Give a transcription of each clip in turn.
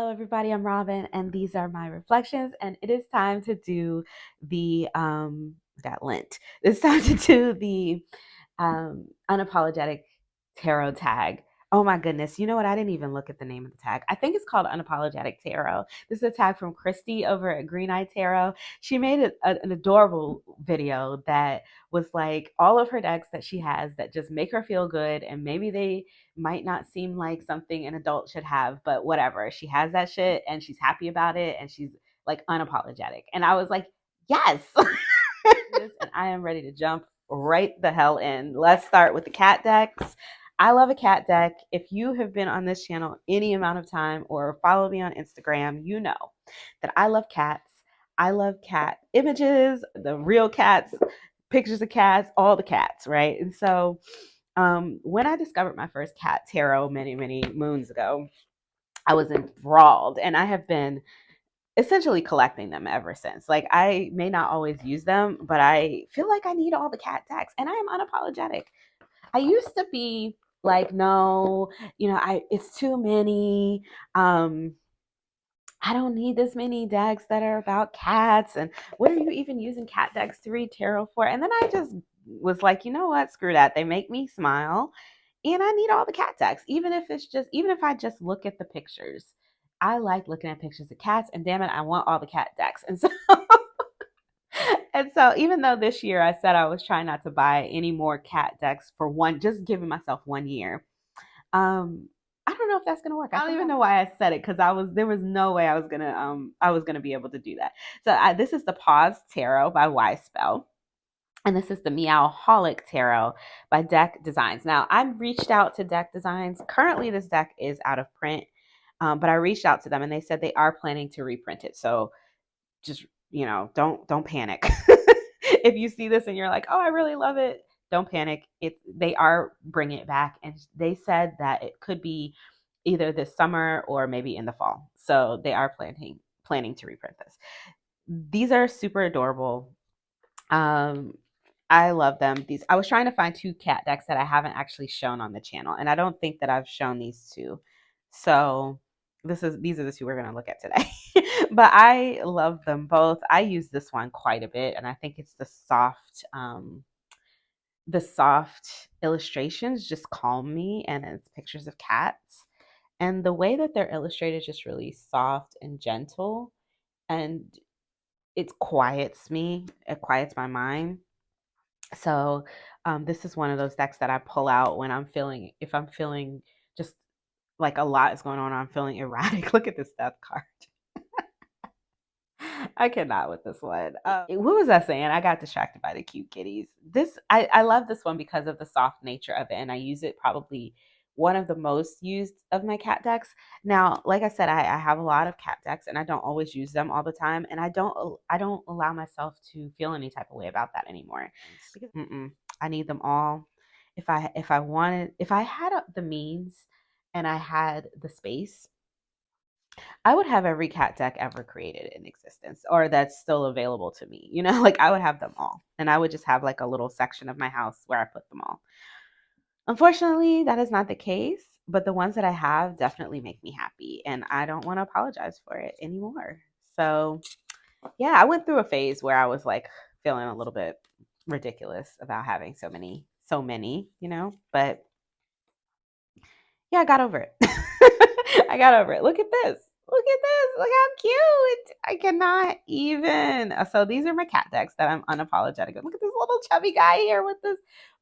Hello, everybody. I'm Robin, and these are my reflections. And it is time to do the that Lent. It's time to do the unapologetic tarot tag. Oh my goodness! You know what? I didn't even look at the name of the tag. I think it's called Unapologetic Tarot. This is a tag from Christy over at Green Eye Tarot. She made an adorable video that was like all of her decks that she has that just make her feel good, and maybe they might not seem like something an adult should have, but whatever. She has that shit and she's happy about it and she's like unapologetic. And I was like, yes. And I am ready to jump right the hell in. Let's start with the cat decks. I love a cat deck. If you have been on this channel any amount of time or follow me on Instagram, you know that I love cats. I love cat images, the real cats, pictures of cats, all the cats, right? And so when I discovered my first cat tarot many, many moons ago, I was enthralled and I have been essentially collecting them ever since. Like, I may not always use them, but I feel like I need all the cat decks and I am unapologetic. I used to be like, no, it's too many. I don't need this many decks that are about cats. And what are you even using cat decks to read tarot for? And then I just was like, you know what? Screw that. They make me smile. And I need all the cat decks, even if I just look at the pictures. I like looking at pictures of cats, and damn it, I want all the cat decks. And so, and so, even though this year I said I was trying not to buy any more cat decks for just giving myself 1 year, I don't know if that's gonna work. I don't even know why I said it because there was no way I was gonna be able to do that. So this is the Pause Tarot by Y Spell. And this is the Meowholic Tarot by Deck Designs. Now, I've reached out to Deck Designs. Currently, this deck is out of print, but I reached out to them and they said they are planning to reprint it. So just, don't panic. If you see this and you're like, oh, I really love it, don't panic. They are bringing it back, and they said that it could be either this summer or maybe in the fall. So they are planning to reprint this. These are super adorable. I love them. I was trying to find two cat decks that I haven't actually shown on the channel, and I don't think that I've shown these two. So these are the two we're going to look at today. But I love them both. I use this one quite a bit, and I think it's the soft illustrations just calm me, and it's pictures of cats. And the way that they're illustrated is just really soft and gentle, and it quiets me. It quiets my mind. So this is one of those decks that I pull out when if I'm feeling just like a lot is going on, I'm feeling erratic. Look at this death card. I cannot with this one. What was I saying? I got distracted by the cute kitties. I love this one because of the soft nature of it, and I use it probably one of the most used of my cat decks. Now, like I said, I have a lot of cat decks, and I don't always use them all the time, and I don't allow myself to feel any type of way about that anymore because I need them all. If I had the means and I had the space, I would have every cat deck ever created in existence or that's still available to me. Like I would have them all. And I would just have like a little section of my house where I put them all. Unfortunately, that is not the case, but the ones that I have definitely make me happy and I don't want to apologize for it anymore. So, yeah, I went through a phase where I was like feeling a little bit ridiculous about having so many, but yeah, I got over it. I got over it. Look at this. Look at this. Look how cute. I cannot even. So these are my cat decks that I'm unapologetic of. Look at this little chubby guy here with this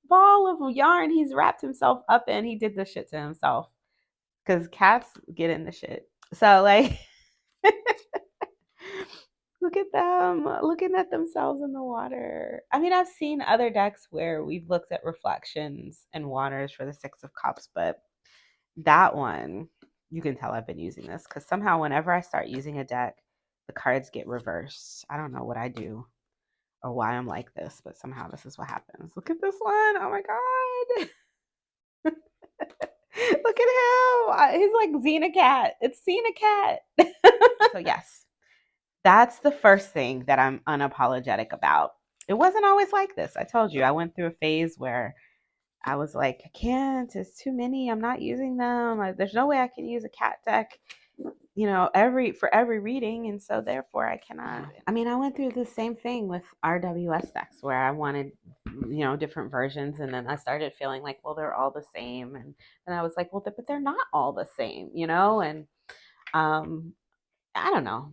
ball of yarn he's wrapped himself up in. He did this shit to himself because cats get in the shit. So like, look at them looking at themselves in the water. I mean, I've seen other decks where we've looked at reflections and waters for the Six of Cups, but that one, you can tell I've been using this because somehow whenever I start using a deck, the cards get reversed. I don't know what I do or why I'm like this, but somehow this is what happens. Look at this one. Oh my God. Look at him. He's like Xena Cat. It's Xena Cat. So yes, that's the first thing that I'm unapologetic about. It wasn't always like this. I told you I went through a phase where I was like, I can't, it's too many. I'm not using them. There's no way I can use a cat deck. for every reading, and so therefore I cannot. I mean, I went through the same thing with RWS decks where I wanted, different versions, and then I started feeling like, well, they're all the same, and then I was like, well, but they're not all the same, and um, I don't know.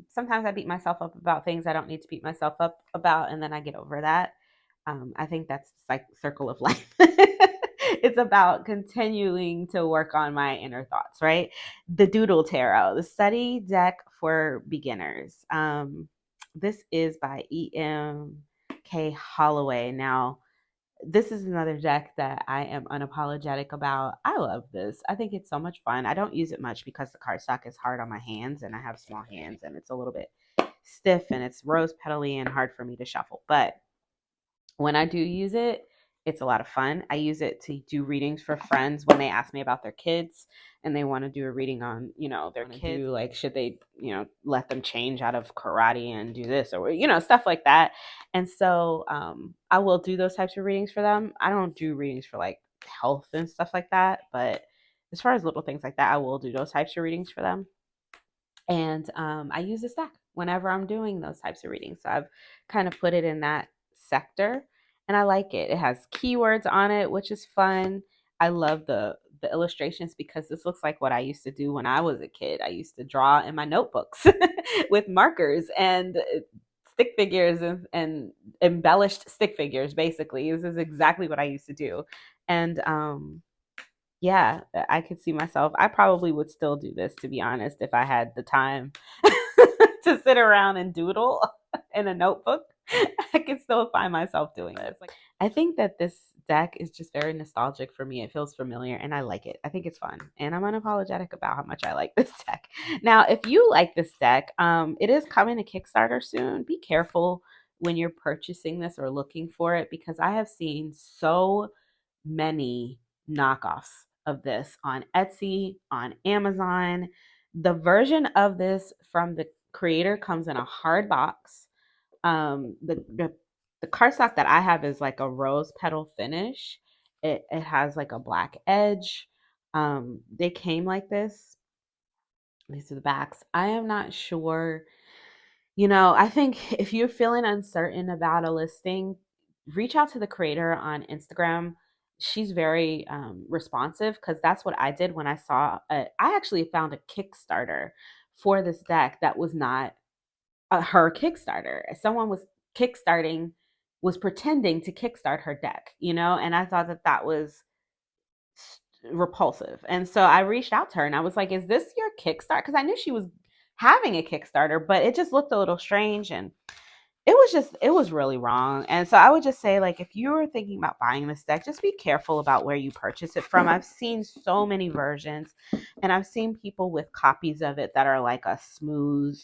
Sometimes I beat myself up about things I don't need to beat myself up about, and then I get over that. I think that's like circle of life. It's about continuing to work on my inner thoughts, right? The Doodle Tarot, the study deck for beginners. This is by E.M.K. Holloway. Now, this is another deck that I am unapologetic about. I love this. I think it's so much fun. I don't use it much because the cardstock is hard on my hands and I have small hands and it's a little bit stiff and it's rose petally and hard for me to shuffle. But when I do use it, it's a lot of fun. I use it to do readings for friends when they ask me about their kids and they want to do a reading on, their kids. Like, should they, let them change out of karate and do this or, stuff like that. And so I will do those types of readings for them. I don't do readings for like health and stuff like that. But as far as little things like that, I will do those types of readings for them. And I use this deck whenever I'm doing those types of readings. So I've kind of put it in that sector and I like it. It has keywords on it, which is fun. I love the illustrations because this looks like what I used to do when I was a kid. I used to draw in my notebooks with markers and stick figures and embellished stick figures, basically. This is exactly what I used to do. And yeah, I could see myself. I probably would still do this, to be honest, if I had the time to sit around and doodle in a notebook. I could still find myself doing this. I think that this deck is just very nostalgic for me. It feels familiar and I like it. I think it's fun. And I'm unapologetic about how much I like this deck. Now, if you like this deck, it is coming to Kickstarter soon. Be careful when you're purchasing this or looking for it because I have seen so many knockoffs of this on Etsy, on Amazon. The version of this from the creator comes in a hard box. The cardstock that I have is like a rose petal finish. It has like a black edge. They came like this. These are the backs. I am not sure. I think if you're feeling uncertain about a listing, reach out to the creator on Instagram. She's very responsive because that's what I did when I saw I actually found a Kickstarter for this deck that was not her Kickstarter. Someone was pretending to kickstart her deck, and I thought that was repulsive. And so I reached out to her and I was like, is this your Kickstarter? Because I knew she was having a Kickstarter, but it just looked a little strange and it was really wrong. And so I would just say, like, if you were thinking about buying this deck, just be careful about where you purchase it from. I've seen so many versions and I've seen people with copies of it that are like a smooth,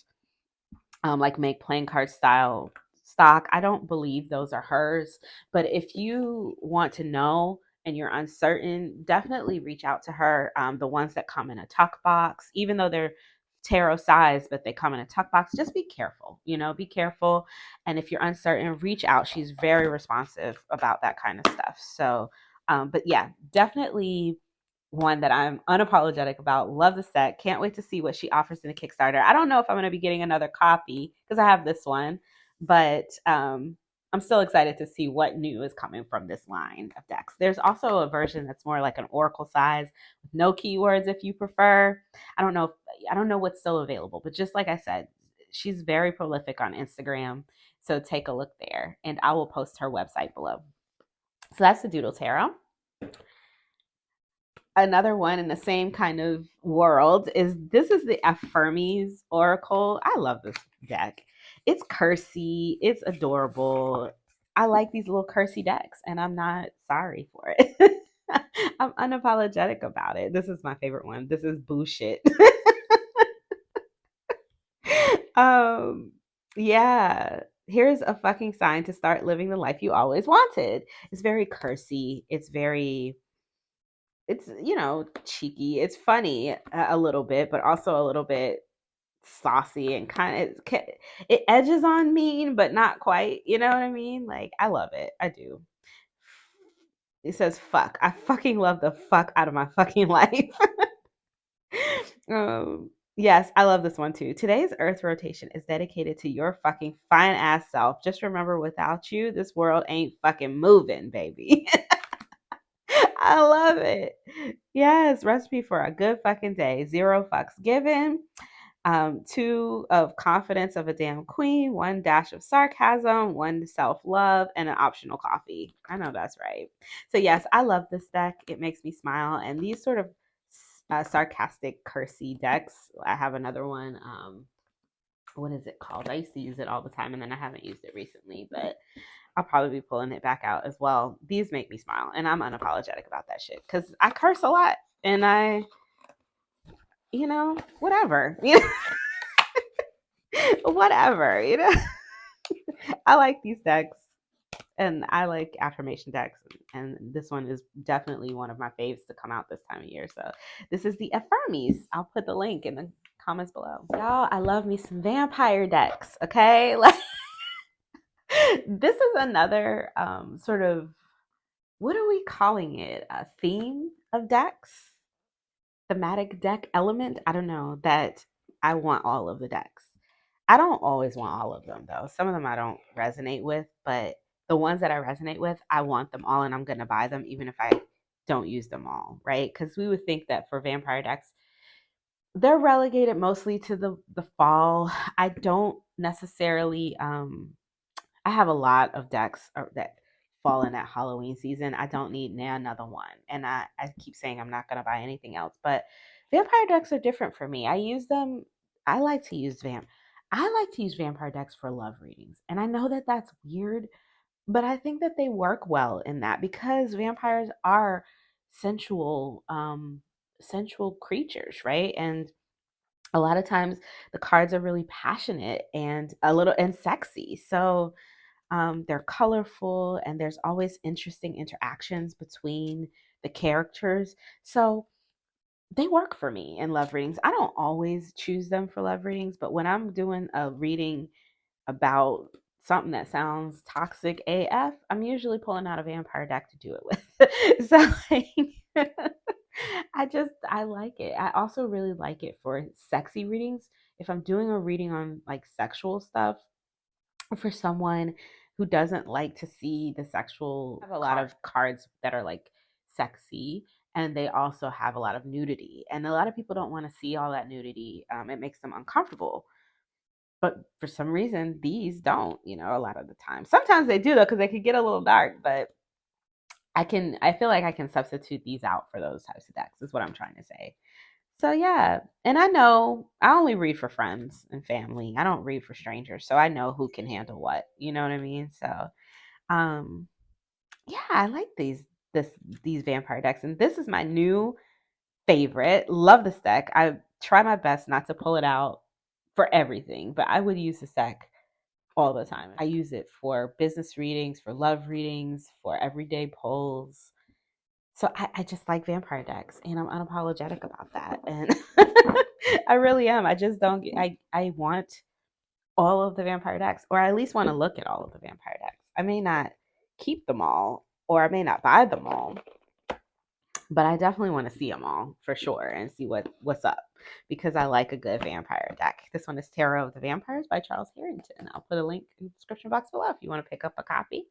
like make playing card style stock. I don't believe those are hers, but if you want to know and you're uncertain, definitely reach out to her. The ones that come in a tuck box, even though they're tarot size, but they come in a tuck box, just be careful, be careful. And if you're uncertain, reach out. She's very responsive about that kind of stuff. So, but yeah, definitely one that I'm unapologetic about. Love the set. Can't wait to see what she offers in the Kickstarter. I don't know if I'm going to be getting another copy because I have this one, but I'm still excited to see what new is coming from this line of decks. There's also a version that's more like an oracle size with no keywords if you prefer. I don't know what's still available, but just like I said, she's very prolific on Instagram. So take a look there and I will post her website below. So that's the Doodle Tarot. Another one in the same kind of world is the Affirmies Oracle. I love this deck. It's cursey, it's adorable. I like these little cursey decks and I'm not sorry for it. I'm unapologetic about it. This is my favorite one. This is bullshit. Yeah. Here's a fucking sign to start living the life you always wanted. It's very cursey. It's cheeky, it's funny a little bit, but also a little bit saucy and kind of it edges on mean but not quite, you know what I mean? Like, I love it. I do. It says fuck. I fucking love the fuck out of my fucking life. Yes, I love this one too. Today's Earth rotation is dedicated to your fucking fine ass self. Just remember, without you, this world ain't fucking moving, baby. I love it. Yes, recipe for a good fucking day. Zero fucks given. Two of confidence of a damn queen, one dash of sarcasm, one self-love, and an optional coffee. I know that's right. So yes, I love this deck. It makes me smile. And these sort of sarcastic, cursy decks. I have another one. What is it called? I used to use it all the time, and then I haven't used it recently, but I'll probably be pulling it back out as well. These make me smile, and I'm unapologetic about that shit because I curse a lot, and whatever, whatever, I like these decks, and I like affirmation decks, and this one is definitely one of my faves to come out this time of year. So this is the Affirmies. I'll put the link in the comments below. Y'all, I love me some vampire decks, okay? Like, this is another sort of, what are we calling it? A theme of decks? Thematic deck element? I don't know, that I want all of the decks. I don't always want all of them though. Some of them I don't resonate with, but the ones that I resonate with, I want them all and I'm going to buy them even if I don't use them all, right? Because we would think that for vampire decks, they're relegated mostly to the fall. I don't necessarily I have a lot of decks that fall in that Halloween season. I don't need now another one. And I keep saying I'm not going to buy anything else. But vampire decks are different for me. I use them. I like to use I like to use vampire decks for love readings. And I know that that's weird, but I think that they work well in that because vampires are sensual, sensual creatures, right? And a lot of times the cards are really passionate and a little and sexy. So they're colorful and there's always interesting interactions between the characters. So they work for me in love readings. I don't always choose them for love readings, but when I'm doing a reading about something that sounds toxic AF, I'm usually pulling out a vampire deck to do it with. So like, I like it. I also really like it for sexy readings. If I'm doing a reading on like sexual stuff, for someone who doesn't like to see the sexual, I have a lot of cards that are like sexy and they also have a lot of nudity and a lot of people don't want to see all that nudity. It makes them uncomfortable, but for some reason these don't, a lot of the time. Sometimes they do though because they could get a little dark, but I feel like I can substitute these out for those types of decks is what I'm trying to say. So yeah, and I know I only read for friends and family. I don't read for strangers, so I know who can handle what. You know what I mean? So, um, yeah, I like this these vampire decks, and this is my new favorite. Love this deck. I try my best not to pull it out for everything, but I would use this deck all the time. I use it for business readings, for love readings, for everyday pulls. So I just like vampire decks and I'm unapologetic about that. And I really am. I just don't I want all of the vampire decks, or I at least want to look at all of the vampire decks. I may not keep them all, or I may not buy them all, but I definitely want to see them all for sure and see what's up because I like a good vampire deck. This one is Tarot of the Vampires by Charles Harrington. I'll put a link in the description box below if you want to pick up a copy.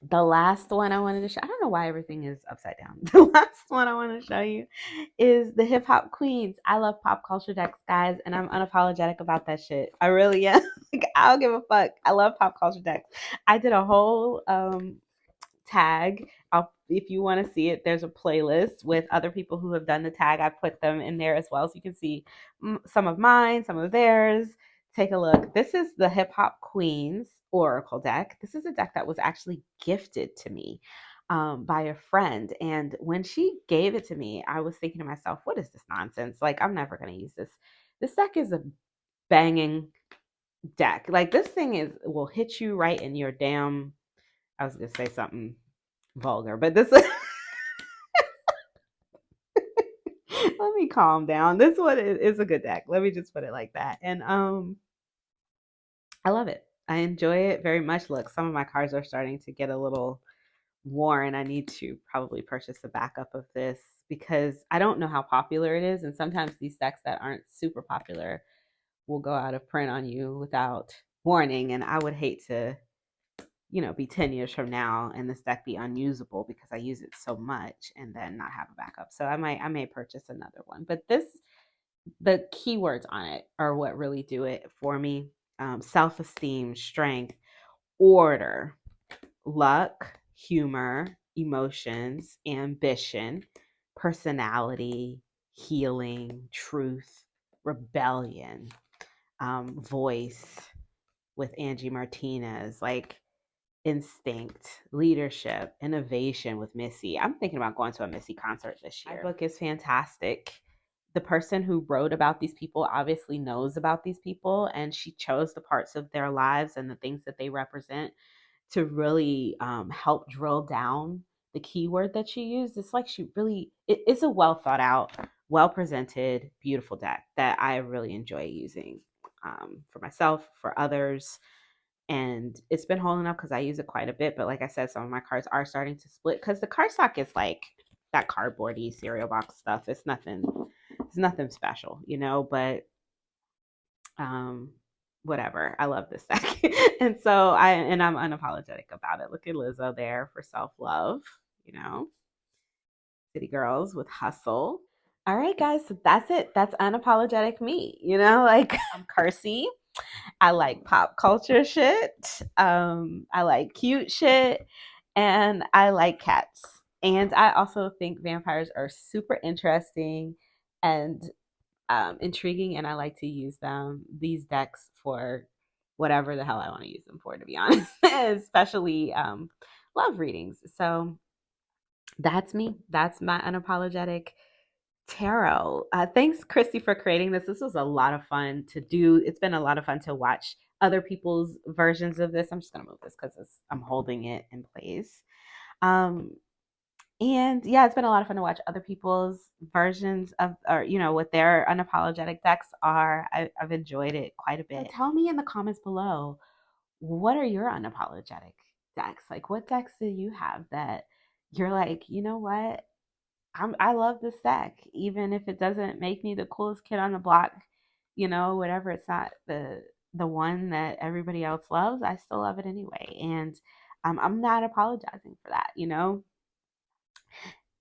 The last one I wanted to show, I don't know why everything is upside down. The last one I want to show you is the Hip Hop Queens. I love pop culture decks, guys, and I'm unapologetic about that shit. I really am. Like, I don't give a fuck. I love pop culture decks. I did a whole tag. If you want to see it, there's a playlist with other people who have done the tag. I put them in there as well, so you can see some of mine, some of theirs. Take a look. This is the Hip Hop Queens Oracle deck. This is a deck that was actually gifted to me by a friend. And when she gave it to me, I was thinking to myself, what is this nonsense? Like, I'm never going to use this. This deck is a banging deck. Like, this thing will hit you right in your damn, I was going to say something vulgar, but this let me calm down. This one is a good deck. Let me just put it like that. And I love it. I enjoy it very much. Look, some of my cards are starting to get a little worn. I need to probably purchase a backup of this because I don't know how popular it is. And sometimes these decks that aren't super popular will go out of print on you without warning. And I would hate to, be 10 years from now and this deck be unusable because I use it so much and then not have a backup. So I may purchase another one. But the keywords on it are what really do it for me. Self-esteem, strength, order, luck, humor, emotions, ambition, personality, healing, truth, rebellion, voice with Angie Martinez, like instinct, leadership, innovation with Missy. I'm thinking about going to a Missy concert this year. My book is fantastic. The person who wrote about these people obviously knows about these people, and she chose the parts of their lives and the things that they represent to really help drill down the keyword that she used. It's like it's a well thought out, well presented, beautiful deck that I really enjoy using for myself, for others. And it's been holding up because I use it quite a bit. But like I said, some of my cards are starting to split because the cardstock is like that cardboardy cereal box stuff. It's nothing special, but whatever. I love this deck. And I'm unapologetic about it. Look at Lizzo there for self-love, city girls with hustle. All right, guys, so that's it. That's unapologetic me, like I'm cursy. I like pop culture shit. I like cute shit, and I like cats. And I also think vampires are super interesting and intriguing, and I like to use these decks for whatever the hell I want to use them for, to be honest, especially love readings. So that's me. That's my unapologetic tarot. Thanks, Christy, for creating this. This was a lot of fun to do. It's been a lot of fun to watch other people's versions of this. I'm just going to move this because I'm holding it in place. And yeah, it's been a lot of fun to watch other people's versions of, or, what their unapologetic decks are. I've enjoyed it quite a bit. So tell me in the comments below, what are your unapologetic decks? Like, what decks do you have that you're like, you know what? I love this deck, even if it doesn't make me the coolest kid on the block, whatever. It's not the one that everybody else loves. I still love it anyway, and I'm not apologizing for that.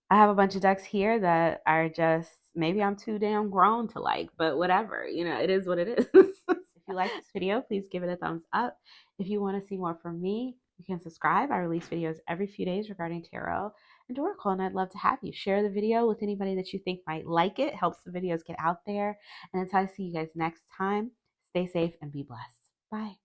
I have a bunch of decks here that are just maybe I'm too damn grown to like, but whatever. It is what it is. If you like this video, please give it a thumbs up. If you want to see more from me, you can subscribe. I release videos every few days regarding tarot and oracle, and I'd love to have you share the video with anybody that you think might like it. Helps the videos get out there. And until I see you guys next time, stay safe and be blessed. Bye.